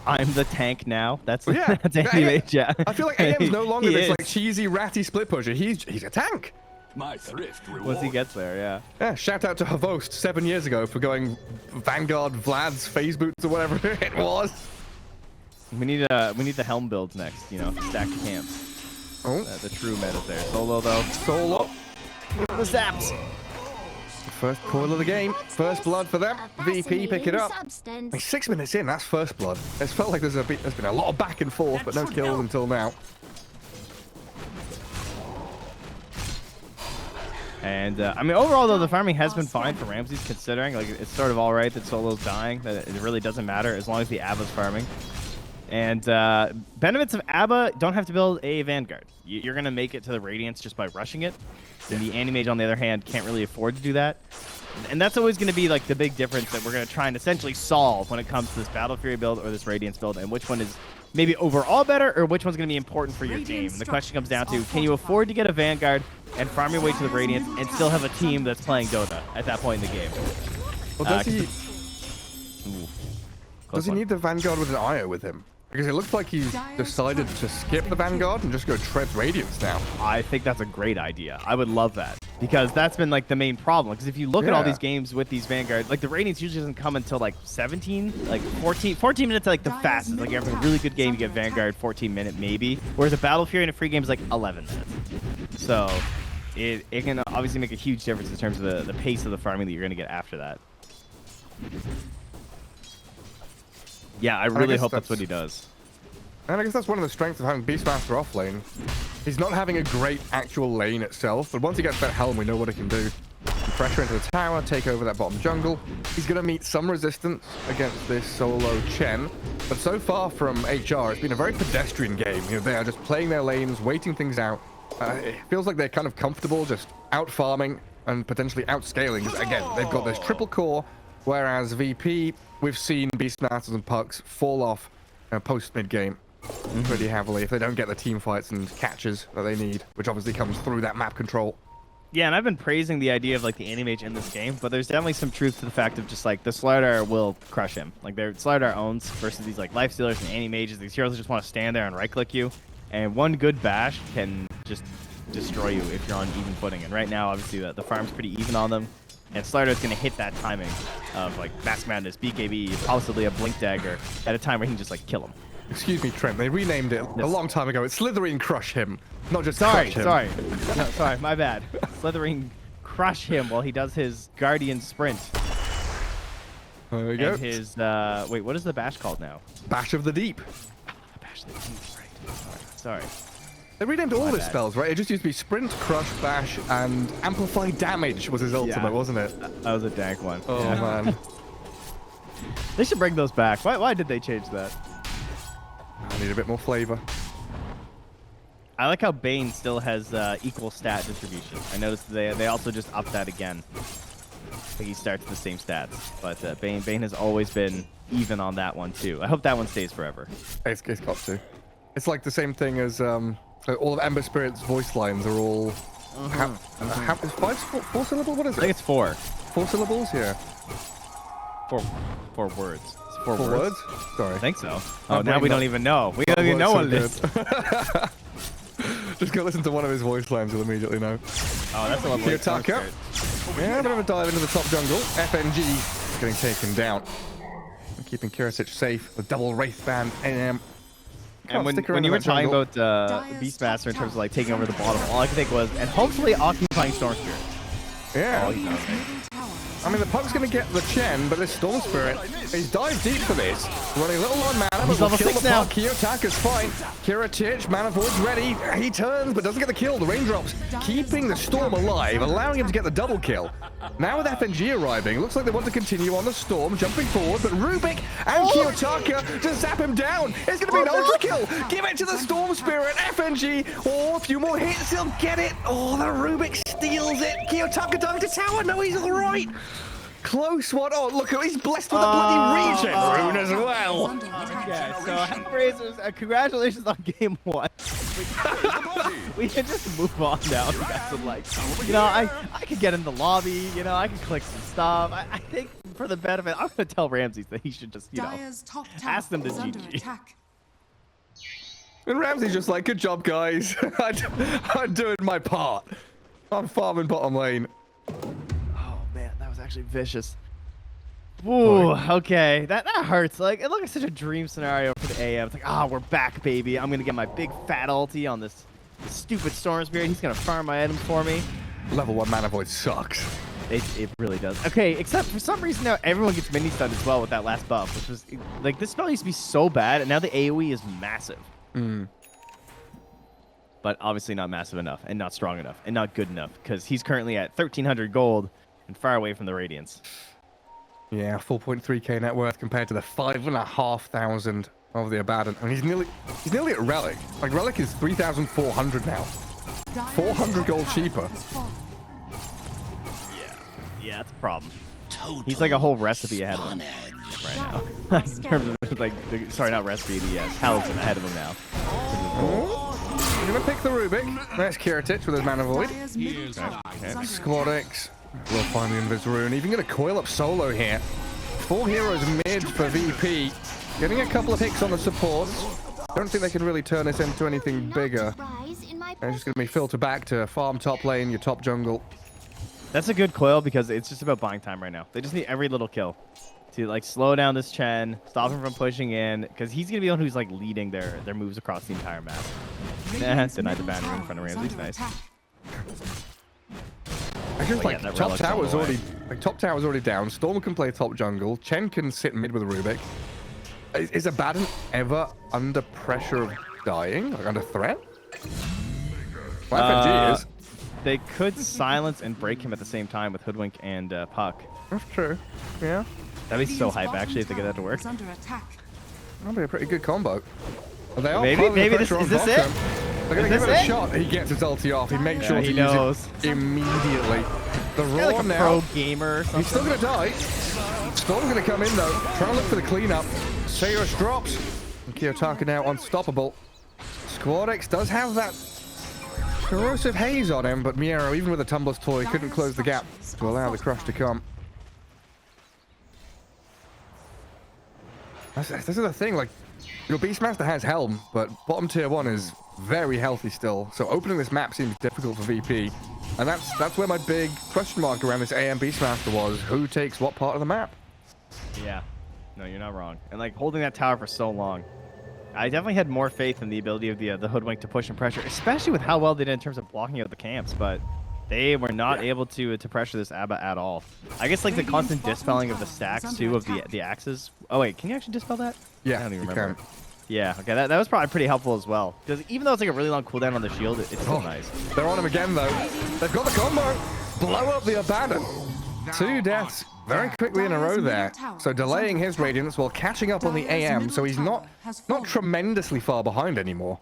I'm the tank now. That's yeah. That's Animage, yeah. I feel like AM's no longer this like cheesy, ratty split pusher. He's a tank. My thrift Once he gets there, yeah. Yeah. Shout out to Havost 7 years ago for going Vanguard Vlad's phase boots or whatever it was. We need the helm builds next, stack camps. Oh, The true meta there. Solo though. Solo. The zaps. First coil of the game. First blood for them. VP pick it up. 6 minutes in, that's first blood. It's felt like there's been a lot of back and forth, but no kills until now. And overall though, the farming has been fine for Ramses, considering like it's sort of all right that Solo's dying. That it really doesn't matter as long as the Abba's farming. And benefits of Abba, don't have to build a Vanguard. You're gonna make it to the Radiance just by rushing it. And the Animage, on the other hand, can't really afford to do that. And that's always going to be like the big difference that we're going to try and essentially solve when it comes to this Battle Fury build or this Radiance build, and which one is maybe overall better or which one's going to be important for your team. And the question comes down to, can you afford to get a Vanguard and farm your way to the Radiance and still have a team that's playing Dota at that point in the game? Well, does he one. need the Vanguard with an IO with him? Because it looks like he's decided to skip the Vanguard and just go Tread Radiance now. I think that's a great idea. I would love that, because that's been like the main problem. Because if you look at all these games with these Vanguard, like the Radiance usually doesn't come until like 17, like 14 minutes, like the fastest. Like you're having a really good game, you get Vanguard 14-minute maybe. Whereas a Battle Fury in a free game is like 11 minutes. So it can obviously make a huge difference in terms of the pace of the farming that you're going to get after that. Yeah, I really hope that's what he does. And I guess that's one of the strengths of having Beastmaster off lane. He's not having a great actual lane itself, but once he gets that helm, we know what he can do. Pressure into the tower, take over that bottom jungle. He's going to meet some resistance against this solo Chen, but so far from HR, it's been a very pedestrian game. You know, they are just playing their lanes, waiting things out. It feels like they're kind of comfortable just out farming and potentially outscaling. Because again, they've got this triple core, whereas VP, we've seen Beastmasters and Pucks fall off post mid game pretty heavily if they don't get the team fights and catches that they need, which obviously comes through that map control. Yeah, and I've been praising the idea of like the anti-mage in this game, but there's definitely some truth to the fact of just like the Slardar will crush him. Like their Slardar owns versus these like life stealers and anti-mages. These heroes just want to stand there and right-click you, and one good bash can just destroy you if you're on even footing. And right now, obviously, the farm's pretty even on them, and Slardar's going to hit that timing of like Mask Madness, BKB, possibly a Blink Dagger at a time where he can just like kill him. Excuse me, Trent. They renamed it a long time ago. It's Slitherine Crush Him, not just Crush Him. Sorry, my bad. Slithering crush him while he does his Guardian Sprint. There we go. And his, wait, what is the bash called now? Bash of the Deep. Bash of the Deep, right. Sorry. They renamed all his spells, right? It just used to be Sprint, Crush, Bash, and Amplify Damage was his ultimate, wasn't it? That was a dank one. Oh, man. They should bring those back. Why did they change that? I need a bit more flavor. I like how Bane still has equal stat distribution. I noticed they also just upped that again. Like he starts the same stats, but Bane has always been even on that one too. I hope that one stays forever. It's got to. It's like the same thing as all of Ember Spirit's voice lines are all. Is four syllable? What is it? I think it's 4. 4 syllables? Yeah. 4 words. It's 4 4 words? Sorry. I think so. Oh, now we don't even know. We don't even know what it is. Just go listen to one of his voice lines, you'll immediately know. Oh, that's a lovely Kiyotaka. Yeah, a bit of a dive into the top jungle. FNG getting taken down. Keeping Kiritich safe. The double Wraith Band, AM. And when you were talking about Beastmaster in terms of like taking over the bottom, all I could think was, and hopefully occupying Storm Spirit. Yeah. Oh, he's okay. I mean, the Puck's going to get the Chen, but this Storm Spirit, he's dived deep for this. Running a little on mana, but will kill the Puck. Kiyotaka's fine. Kiritich, Mana Void's ready. He turns, but doesn't get the kill. The raindrops keeping the Storm alive, allowing him to get the double kill. Now with FNG arriving, looks like they want to continue on the Storm, jumping forward, but Rubik and Kiyotaka to zap him down. It's going to be an ultra kill. Give it to the Storm Spirit. FNG, a few more hits, he'll get it. Oh, the Rubik steals it. Kiyotaka down to tower. No, he's all right. Close one. Oh, look, he's blessed with a bloody regen rune as well. Okay, so HellRaisers, congratulations on game 1. We can just move on now. I could get in the lobby, I could click some stuff. I think for the benefit, I'm going to tell Ramses that he should just, ask them to GG. And Ramsey's just like, good job, guys. I'm doing my part. I'm farming bottom lane. Actually vicious. Ooh, okay, that hurts. Like, it looks like such a dream scenario for the AM. It's like, we're back, baby. I'm gonna get my big fat ulti on this stupid Storm Spirit. He's gonna farm my items for me. Level 1 Mana Void sucks. It really does. Okay, except for some reason now everyone gets mini stunned as well with that last buff, which was like, this spell used to be so bad, and now the AoE is massive. But obviously not massive enough, and not strong enough, and not good enough, because he's currently at 1,300 gold. And far away from the Radiance. Yeah, 4.3k net worth compared to the 5,500 of the Abaddon. I mean, he's nearly at Relic. Like, Relic is 3,400 now. 400 gold cheaper. Yeah, that's a problem. He's like a whole recipe ahead of him right now. In terms of, like, sorry, not recipe. Yes, Hal's ahead of him now. We're gonna pick the Rubik. There's Kiritich with his Mana Void. Squad X will find the Invis Rune. Even gonna coil up solo here. 4 heroes mid for VP. Getting a couple of hits on the supports. Don't think they can really turn this into anything bigger. They're just gonna be filtered back to farm top lane, your top jungle. That's a good coil because it's just about buying time right now. They just need every little kill to like slow down this Chen, stop him from pushing in, because he's gonna be the one who's like leading their moves across the entire map. Denied the banner in front of Ramsey's nice. I just Well, yeah, like that top relic's tower's all the already top tower's already down. Storm can play top jungle. Chen can sit mid with a Rubik. Is Abaddon ever under pressure of dying, like under threat? Well, FNG is. They could silence and break him at the same time with Hoodwink and Puck. That's true. Yeah, That'd be so hype actually if they get that to work. Under attack. that'd be a pretty good combo. They are Maybe piling the this pressure is on this it? bottom. They're gonna Is give it this a it? shot. He gets his ulti off. He makes Yeah, sure he to knows. use it immediately. The They're Raw like a now. pro gamer or something. He's still gonna die. Storm's gonna come in though, trying to look for the cleanup. Sayros drops. And Kiyotaka now unstoppable. Squad X does have that corrosive haze on him, but Miero, even with a Tumbler's Toy, couldn't close the gap to allow the crush to come. This is the thing, like, your Beastmaster has Helm, but bottom tier 1 is very healthy still. So opening this map seems difficult for VP. And that's where my big question mark around this AM Beastmaster was. Who takes what part of the map? Yeah. No, you're not wrong. And like holding that tower for so long. I definitely had more faith in the ability of the Hoodwink to push and pressure, especially with how well they did in terms of blocking out the camps, but they were not able to pressure this Abba at all. I guess like the constant dispelling of the stacks too of the axes. Oh wait, can you actually dispel that? Yeah, I don't even you remember. can. Yeah, okay, that was probably pretty helpful as well. Because even though it's like a really long cooldown on the shield, it's still nice. They're on him again though. They've got the combo. Blow up the Abaddon. 2 deaths very quickly in a row there. So delaying his radiance while catching up on the AM, so he's not tremendously far behind anymore.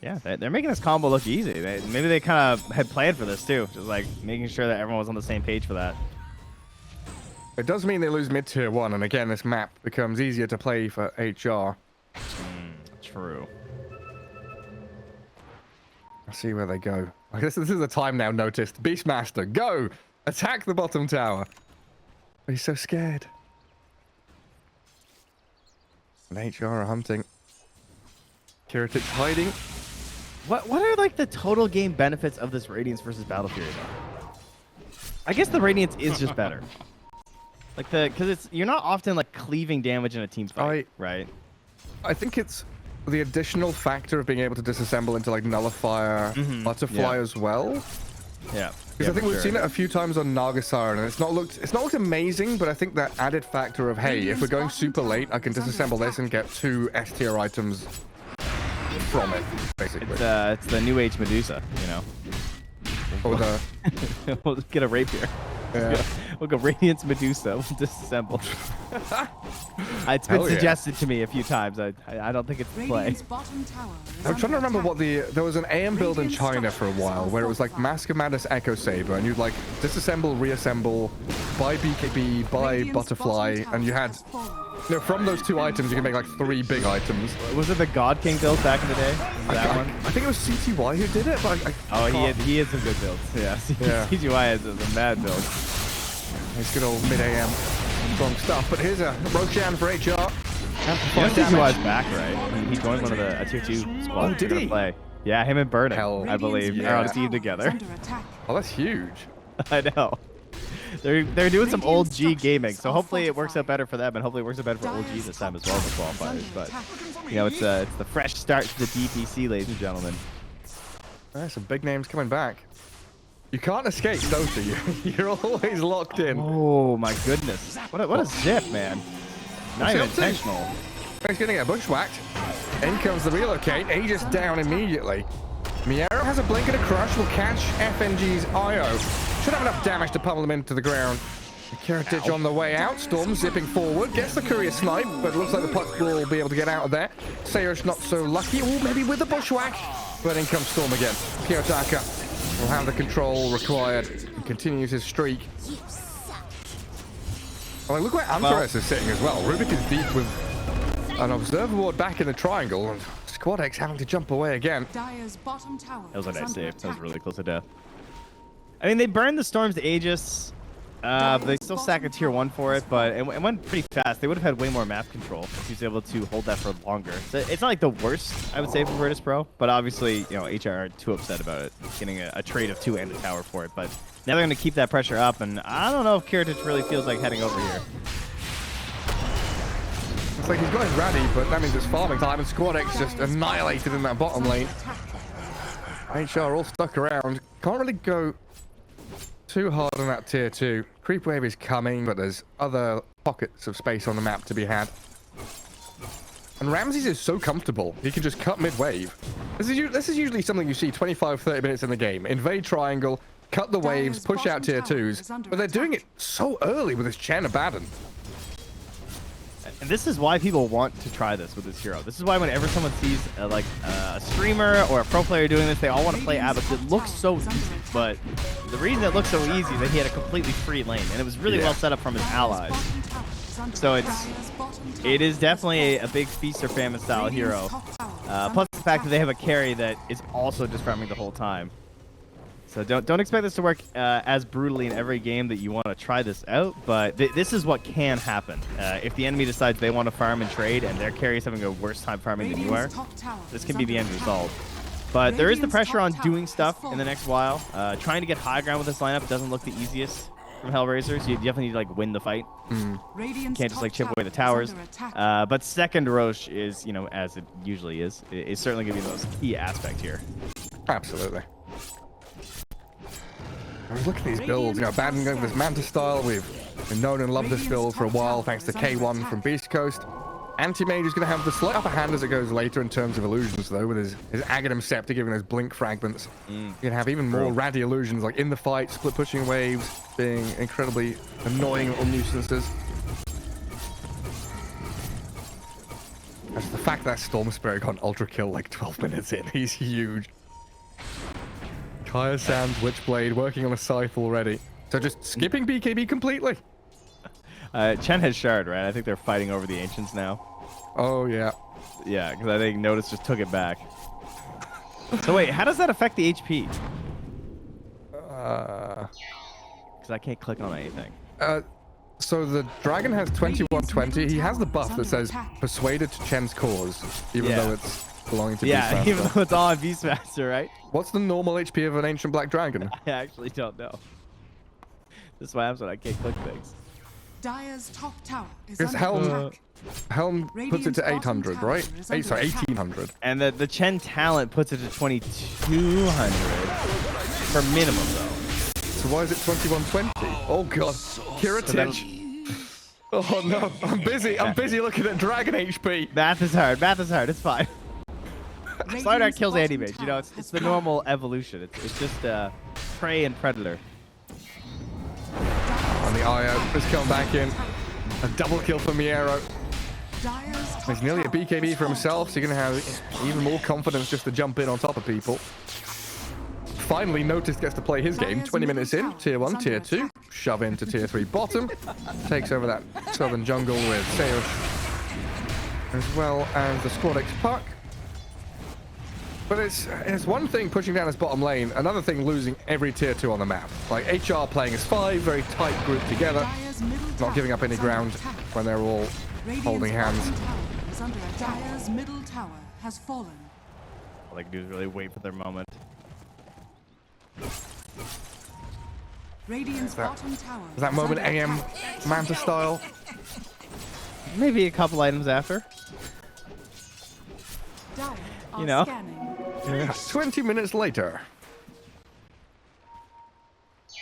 Yeah, they're making this combo look easy. Maybe they kind of had planned for this too, just like making sure that everyone was on the same page for that. It does mean they lose mid-tier 1, and again, this map becomes easier to play for HR. True. I'll see where they go. I guess this is the time now noticed. Beastmaster, go! Attack the bottom tower. He's so scared. And HR are hunting. Kiritich hiding. What are like the total game benefits of this Radiance versus Battle Fury though? I guess the Radiance is just better. Like because you're not often like cleaving damage in a team fight, right? I think it's the additional factor of being able to disassemble into like Nullifier, Butterfly as well. Yeah. Because I think we've seen it a few times on Nagasar, and it's not looked amazing, but I think that added factor of, hey, if we're going super late, I can disassemble this and get 2 S tier items from it, basically. It's the new age Medusa, you know. Or the We'll just get a rapier. yeah. We'll go Radiance Medusa. We'll disassemble. It's been suggested to me a few times. I don't think it's play. Radiant's bottom tower is I'm trying to under remember attack. what there was an AM build in China for a while where it was like Mask of Madness Echo Saber, and you'd like disassemble, reassemble, buy BKB, buy Radiant's Butterfly, bottom and you tower had, has fallen. you know, from those 2 items you can make like 3 big items. Was it the God King build back in the day? That one? I think it was CTY who did it, but Oh, can't- he had some good builds. Yeah, Yeah. CGY has a mad build. It's good old mid AM strong stuff. But here's a Roshan for HR. You know CGY's back, right? He joined one of the tier 2 squads. Oh, did They're gonna he? Play. Yeah, him and Burden, Hell, I believe, Radiant's are on a middle team tower together. is under attack. Oh, that's huge. I know. They're doing some old G Radiant gaming, so structures hopefully are it works out fortified. better for them, and hopefully it works out better for OG Dire's this time as top well in the tower is under qualifiers. But attack. you know, it's the fresh start to the DPC, ladies and gentlemen. Some big names coming back. You can't escape, don't you? You're always locked in. Oh my goodness! What a zip, man! Not even Tilting. intentional. He's gonna get bushwhacked. In comes the relocate. Aegis down immediately. Miero has a blink and a crush. Will catch FNG's IO. Should have enough damage to pummel him into the ground. Kiritich on the way out. Storm zipping forward. Gets the courier snipe, but looks like the puck will be able to get out of there. Sayers not so lucky. Oh, maybe with the bushwhack. But in comes Storm again. Kiyotaka will have the control required. He continues his streak. Oh, look where Antares is sitting as well. Rubik is deep with an observer ward back in the triangle, and Squad X having to jump away again. Dire's bottom tower That was a is nice under save. That was attack. really close to death. I mean, they burned the Storm's Aegis. But they still sack a tier 1 for it, but it went pretty fast. They would have had way more map control if he was able to hold that for longer. So it's not like the worst, I would say, for Virtus.pro, but obviously, you know, HR aren't too upset about it, getting a trade of 2 and a tower for it. But now they're going to keep that pressure up, and I don't know if GARETH really feels like heading over here. It's like he's got his Raddy, but that means it's farming time, and Squad X just annihilated in that bottom lane. HR all stuck around. Can't really go too hard on that tier 2. Creep wave is coming, but there's other pockets of space on the map to be had. And Ramses is so comfortable. He can just cut mid-wave. This is usually something you see 25-30 minutes in the game. Invade triangle, cut the waves, push out tier 2s. But they're doing it so early with this Chen Abaddon. And this is why people want to try this with this hero. This is why whenever someone sees a streamer or a pro player doing this, they all want to play Abbott. It looks so easy, but the reason it looks so easy is that he had a completely free lane, and it was really well set up from his allies. So it is definitely a big feast or famine style hero. Plus the fact that they have a carry that is also just farming the whole time. So don't expect this to work as brutally in every game that you want to try this out, but this is what can happen. If the enemy decides they want to farm and trade and their carry is having a worse time farming than you are, this can be the end result. But there is the pressure on doing stuff in the next while. Trying to get high ground with this lineup doesn't look the easiest from HellRaisers. You definitely need to like win the fight. You can't just like chip away the towers. But second Roche is, you know, as it usually is certainly going to be the most key aspect here. Absolutely. Look at these builds, you know, Abaddon going with this Manta style. We've known and loved this build for a while, thanks to K1 from Beast Coast. Anti-Mage is going to have the slight upper hand as it goes later in terms of illusions, though, with his Aghanim Scepter giving those blink fragments. You're going to have even more Raddy illusions, like in the fight, split pushing waves, being incredibly annoying little nuisances. That's the fact that Storm Spirit got an ultra kill like 12 minutes in. He's huge. Kaya Sands, Witchblade, working on a scythe already. So just skipping BKB completely. Chen has Shard, right? I think they're fighting over the Ancients now. Oh, yeah. Yeah, because I think Notice just took it back. So wait, how does that affect the HP? Because I can't click on anything. So the dragon has 2120. He has the buff that says persuaded to Chen's cause, even though it's belonging to Beastmaster. Even though it's all on Beastmaster, right? What's the normal HP of an ancient black dragon? I actually don't know. This is why I'm saying I can't click things. Dire's top tower is Because under attack. Helm puts it to 800, right? Sorry, 1800. And the Chen talent puts it to 2200 for minimum, though. So why is it 2120? Oh god, Kiritich. Oh no, I'm busy. I'm busy looking at dragon HP. Math is hard. Math is hard. It's fine. Slider kills bottom anti-mage. You know, it's tower the has normal evolution. It's just prey and predator. And the IO has come back in. A double kill for Miero. Dire's He's nearly a BKB for himself, so you're going to have even more confidence just to jump in on top of people. Finally, Notice gets to play his game. 20 minutes in, tier 1, tier 2. Shove into tier 3 bottom. Takes over that southern jungle with Seosh, as well as the Squad X Puck. But it's one thing pushing down his bottom lane, another thing losing every tier 2 on the map. Like HR playing as 5, very tight group together, not giving up any ground when they're all holding hands. Dire's middle tower has fallen. All they can do is really wait for their moment. Radiant's bottom tower Is that moment AM Manta style? Maybe a couple items after. Dire You know. scanning. Yeah. 20 minutes later.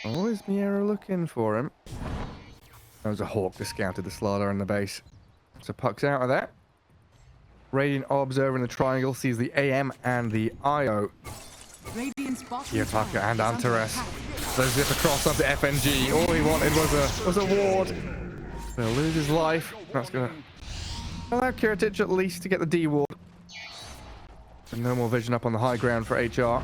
Oh, is Miero looking for him? That was a Hawk that scouted the Slardar in the base. So Puck's out of that. Radiant Observer in the triangle sees the AM and the IO. Radiant's bottom Yotaka tower and is under Antares. attack. So zip across onto FNG. All he wanted was a ward. He'll lose his life. That's gonna allow Kiritich at least to get the D ward. And no more vision up on the high ground for HR.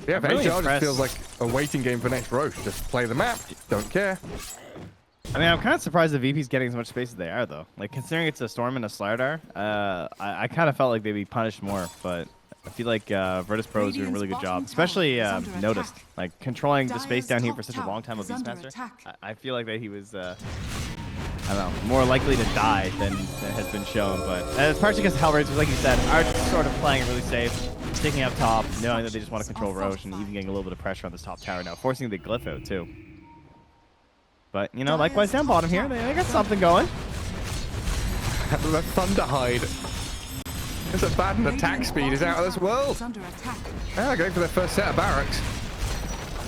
Yeah, I'm really HR just impressed. feels like a waiting game for next Roche. Just play the map, don't care. I mean, I'm kind of surprised the VP's getting as much space as they are, though. Like, considering it's a Storm and a Slardar, I kind of felt like they'd be punished more, but I feel like Virtus.pro is doing a really good job, especially Noticed. Like, controlling the space down here for such a long time with Beastmaster. I feel like that he was, I don't know, more likely to die than has been shown, but it's partially because HellRaisers, like you said, are sort of playing it really safe, sticking up top, knowing that they just want to control Roche, and even getting a little bit of pressure on this top tower now, forcing the glyph out, too. But, you know, likewise down bottom here, they got something going. The Thunder Hide. It's a bad and attack speed is out of this world. Yeah, they're going for their first set of barracks.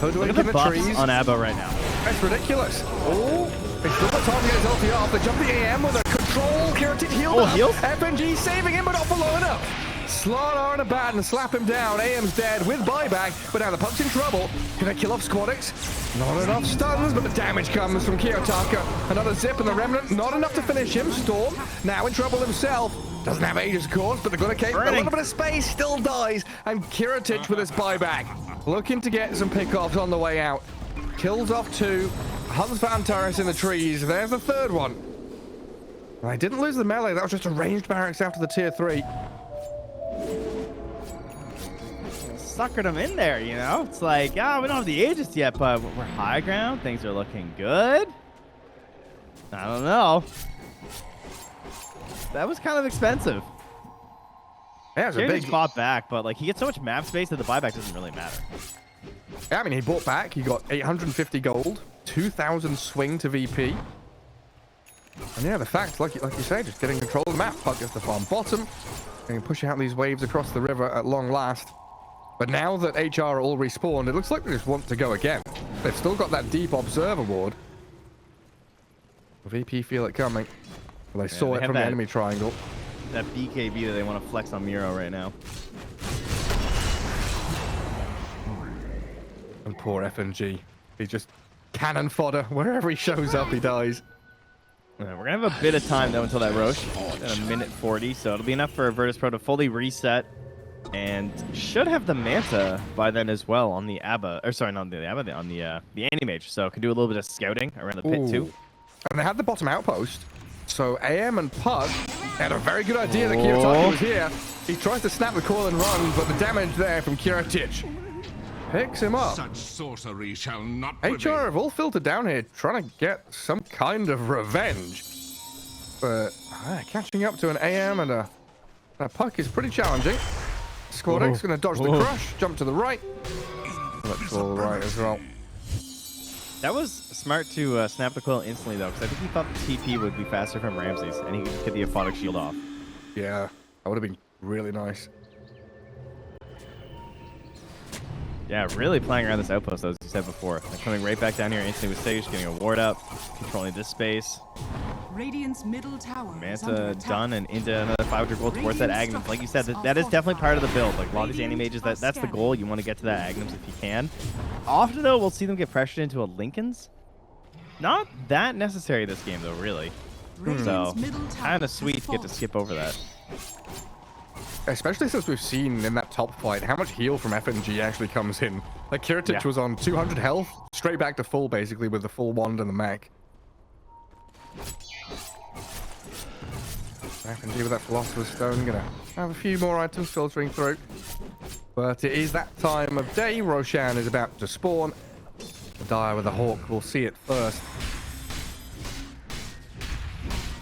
Look at the buffs on Abba right now. That's ridiculous. Oh, they still got time to get his ulti off. They jump the AM with a control. Kiritich healed up. Heals? FNG saving him, but not for long enough. Slardar and a bat and slap him down. AM's dead with buyback, but now the Puck's in trouble. Can they kill off Squadix? Not enough stuns, but the damage comes from Kiyotaka. Another zip and the Remnant, not enough to finish him. Storm, now in trouble himself. Doesn't have Aegis, of course, but they're going to keep a little bit of space, still dies. And Kiritich with his buyback, looking to get some pickoffs on the way out. Kills off 2, hunts for Antares in the trees. There's the third one. And I didn't lose the melee, that was just a ranged barracks after the tier 3. Suckered him in there, you know? It's like, we don't have the Aegis yet, but we're high ground. Things are looking good. I don't know. That was kind of expensive. Yeah, it's a big fought back, but like he gets so much map space that the buyback doesn't really matter. Yeah, I mean, he bought back. He got 850 gold, 2,000 swing to VP. And yeah, the fact, like you say, just getting control of the map. Puck gets the farm bottom and pushing out these waves across the river at long last. But now that HR are all respawned, it looks like they just want to go again. They've still got that deep observer ward. VP feel it coming. Well, they saw it from the enemy triangle. That BKB that they want to flex on Miro right now. And poor FNG. He's just cannon fodder. Wherever he shows up, he dies. We're going to have a bit of time, though, until that Roche. At a minute 40, so it'll be enough for Virtus.pro to fully reset. And should have the Manta by then as well on the Abba. Or sorry, not on the Abba, on the Anti-Mage. So can do a little bit of scouting around the pit, too. And they had the bottom outpost. So AM and Puck had a very good idea that Kiyotaki was here. He tries to snap the coil and run, but the damage there from Kiritich picks him up. Such sorcery shall not HR prevail. have all filtered down here, trying to get some kind of revenge. But catching up to an AM and a Puck is pretty challenging. Squadix going to dodge the crush, jump to the right. Looks all right as well. That was smart to snap the coil instantly, though, because I think he thought the TP would be faster from Ramses, and he could just get the aphotic shield off. Yeah, that would have been really nice. Yeah, really playing around this outpost, as you said before. Like coming right back down here instantly with Sage, getting a ward up, controlling this space. Radiant's middle tower Manta done and into another 500 gold towards that Agnums. Like you said, that is definitely part of the build. Like a lot of these anti-mages, that's the goal. You want to get to that Agnums if you can. Often, though, we'll see them get pressured into a Lincoln's. Not that necessary this game, though, really. So, kind of sweet to get to skip over that. Especially since we've seen in that top fight how much heal from FNG actually comes in. Like Kiritich was on 200 health, straight back to full basically with the full wand and the mech. FNG with that Philosopher's Stone, gonna have a few more items filtering through. But it is that time of day. Roshan is about to spawn. The Dire with the Hawk will see it first.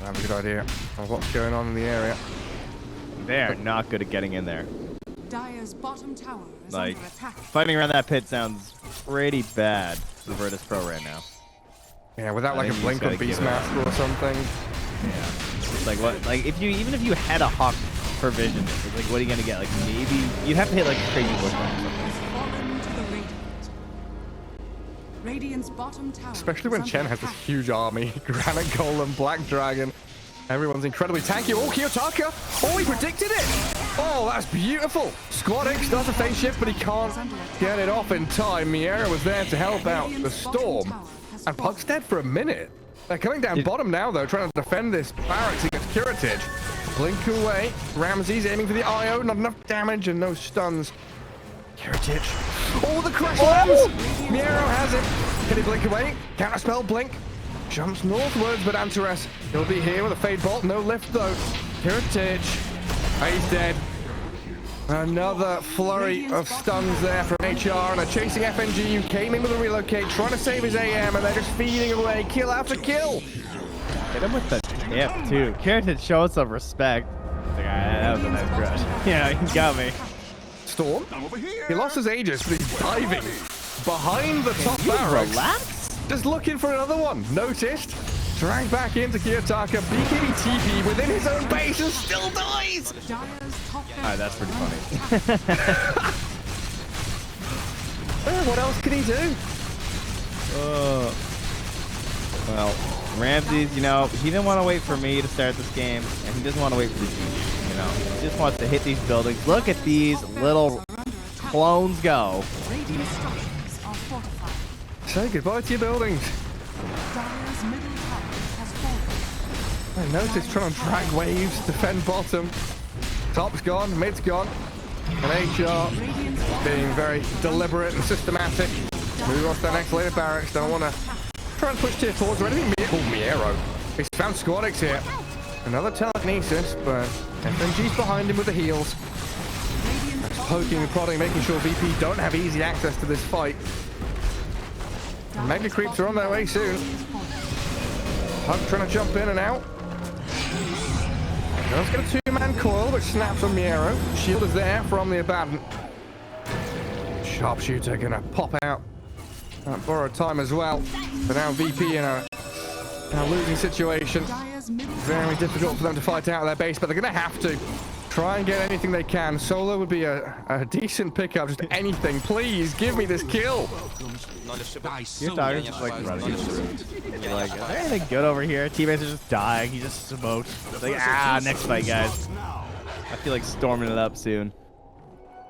I have a good idea of what's going on in the area. They are not good at getting in there. Dire's bottom tower is Like, under attack. fighting around that pit sounds pretty bad for Virtus.pro right now. Yeah, without like a blink on Beastmaster or something. Yeah. It's like what? Like even if you had a Hawk for vision, it's like what are you gonna get? Like maybe you'd have to hit like a crazy bush or something. Fallen to the Radiant. Radiant's bottom tower. Especially when is Chen under has this attack. huge army. Granite Golem, Black Dragon. Everyone's incredibly tanky. Oh, Kiyotaka! Oh, he predicted it! Oh, that's beautiful! Squadix does a phase shift, but he can't get it off in time. Miera was there to help out the Storm. And Puck's dead for a minute. They're coming down bottom now, though, trying to defend this barracks against Kiritich. Blink away. Ramses aiming for the IO. Not enough damage and no stuns. Kiritich. Oh, the crash lands! Miero has it. Can he blink away? Counterspell, blink. Jumps northwards, but Antares, he'll be here with a Fade Bolt. No lift, though. Heritage. He's dead. Another flurry of stuns there from HR, and a chasing FNG who came in with a relocate, trying to save his AM, and they're just feeding away, kill after kill. Hit him with the tip, too. Carrot showing some respect. Like, that was a nice crush. Yeah, he got me. Storm, he lost his Aegis, but he's diving behind the top barracks. Relax? Just looking for another one. Noticed. Dragged back into Kiyotaka. BKB TP within his own base and still dies. Alright, that's pretty funny. What else can he do? Well, Ramses, you know, he didn't want to wait for me to start this game, and he doesn't want to wait for the GG, you know. He just wants to hit these buildings. Look at these little clones go. Radiant structures are fortified. Say goodbye to your buildings. Dire's middle tower has fallen. I noticed trying to drag waves, defend bottom. Top's gone, mid's gone. And HR being very deliberate and systematic. Move on to the next layer barracks. Don't want to try and push tier 4s or anything. Oh, Miero. He's found Squadix here. Another telekinesis, but FNG's behind him with the heals. Poking and prodding, making sure VP don't have easy access to this fight. Mega creeps are on their way soon. Hug trying to jump in and out. Let's get a 2-man coil, which snaps on Miero. Shield is there from the Abaddon. Sharpshooter gonna pop out. Borrow time as well. But now VP in a losing situation. Very difficult for them to fight out of their base, but they're gonna have to try and get anything they can. Solo would be a decent pickup. Just anything. Please give me this kill. Your dog's just like running in the room. You're like, is there anything good over here? Teammates are just dying. He just smoked. It's like, next fight, guys. I feel like storming it up soon.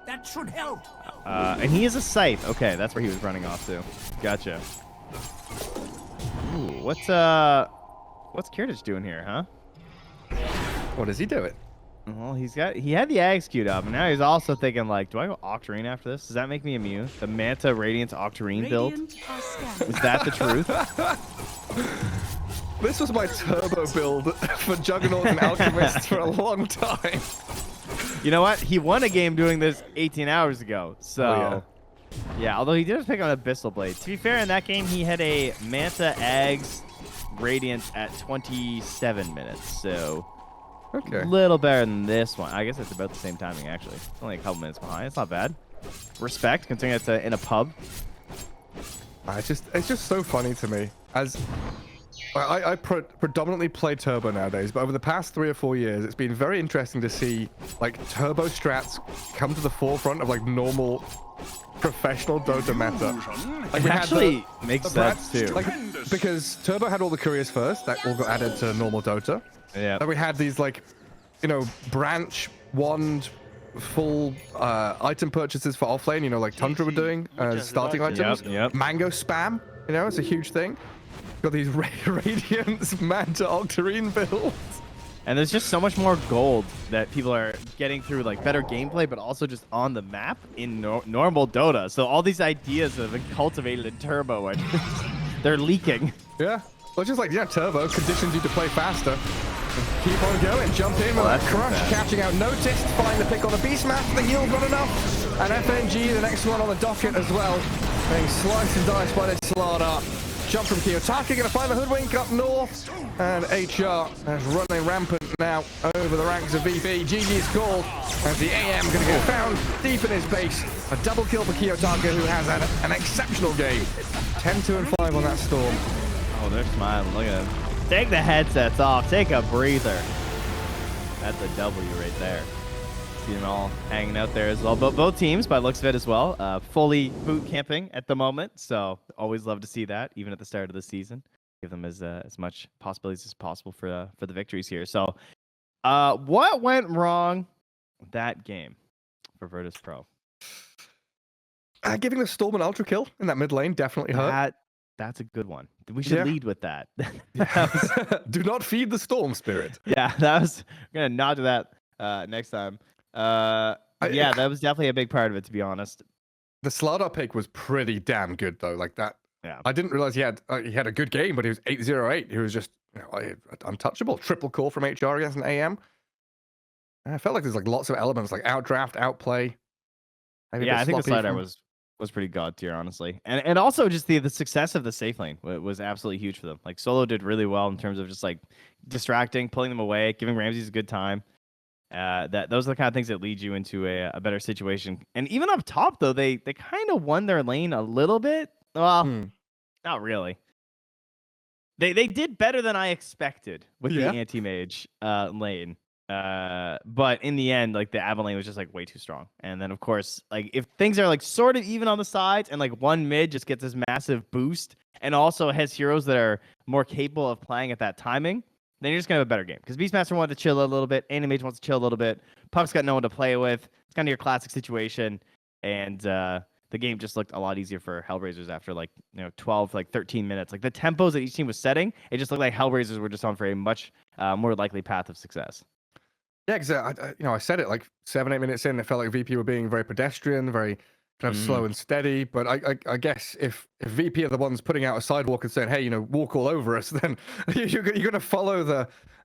That should help. And he is a scythe. Okay, that's where he was running off to. Gotcha. Ooh, what's Kiritich doing here, huh? What is he doing? Well, he had the Ags queued up, and now he's also thinking like, do I go Octarine after this? Does that make me immune? The Manta Radiance Octarine build? Is that the truth? This was my turbo build for Juggernauts and Alchemists for a long time. You know what? He won a game doing this 18 hours ago. So, yeah, although he did just pick on Abyssal Blade. To be fair, in that game, he had a Manta Ags Radiance at 27 minutes. So, okay, a little better than this one. I guess it's about the same timing, actually. It's only a couple minutes behind. It's not bad. Respect, considering it's in a pub. It's just so funny to me. As I predominantly play Turbo nowadays, but over the past 3 or 4 years, it's been very interesting to see like Turbo strats come to the forefront of like normal professional Dota meta. Like, It actually makes sense too. Like, because Turbo had all the couriers first, that all got added to normal Dota. Yeah. Then we had these like, you know, branch, wand, full item purchases for offlane, you know, like Tundra were doing, starting items. Yep. Mango spam, you know, it's a huge thing. Got these Radiance Manta Octarine builds. And there's just so much more gold that people are getting through, like better gameplay, but also just on the map in normal Dota. So all these ideas that have been cultivated in Turbo, and they're leaking. Yeah. Well, it's just like, yeah, Turbo conditions you to play faster. Keep on going, jump in with a crush, catching out Noticed, find the pick on the Beastmaster, the heal's not enough. And FNG, the next one on the docket as well, being sliced and diced by this Slardar. Jump from Kiyotaki, gonna find the Hoodwink up north. And HR is running rampant now over the ranks of VP. GG's called as the AM gonna get found deep in his base. A double kill for Kiyotaka, who has had an exceptional game. 10-2 and 5 on that Storm. Oh, they're smiling. Look at them. Take the headsets off. Take a breather. That's a W right there. See them all hanging out there as well. But both teams, by the looks of it as well, fully boot camping at the moment. So always love to see that, even at the start of the season. Give them as much possibilities as possible for the victories here. So what went wrong that game for Virtus.pro? Giving the Storm an ultra kill in that mid lane definitely hurt. That's a good one. We should lead with that. Do not feed the Storm spirit. Yeah, I'm gonna nod to that next time. Yeah, that was definitely a big part of it, to be honest. The Slardar pick was pretty damn good though. Like that. Yeah. I didn't realize he had a good game, but he was 808. He was just untouchable. Triple call from HR against an AM. I felt like there's like lots of elements like outdraft, outplay. Maybe Yeah, I think the Slardar from... was pretty god tier, honestly, and also just the success of the safe lane was absolutely huge for them. Like Solo did really well in terms of just like distracting, pulling them away, giving Ramses a good time. Those are the kind of things that lead you into a better situation. And even up top though, they kind of won their lane a little bit. Well, not really. They did better than I expected with the anti-mage lane. But in the end, like the Avalane was just like way too strong. And then of course, like if things are like sort of even on the sides and like one mid just gets this massive boost and also has heroes that are more capable of playing at that timing, then you're just gonna have a better game. Because Beastmaster wanted to chill a little bit, Anti-Mage wants to chill a little bit, Puck's got no one to play with. It's kind of your classic situation. And the game just looked a lot easier for HellRaisers after 12, 13 minutes. Like the tempos that each team was setting, it just looked like HellRaisers were just on for a much more likely path of success. Yeah, because I said it like 7-8 minutes in, it felt like VP were being very pedestrian, very kind of slow and steady. But I guess if VP are the ones putting out a sidewalk and saying, hey, walk all over us, then you're going to follow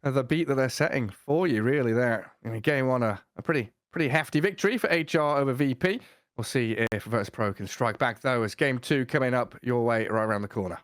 the beat that they're setting for you, really. There, game one, a pretty hefty victory for HR over VP. We'll see if Virtus.pro can strike back though, as game 2 coming up your way right around the corner.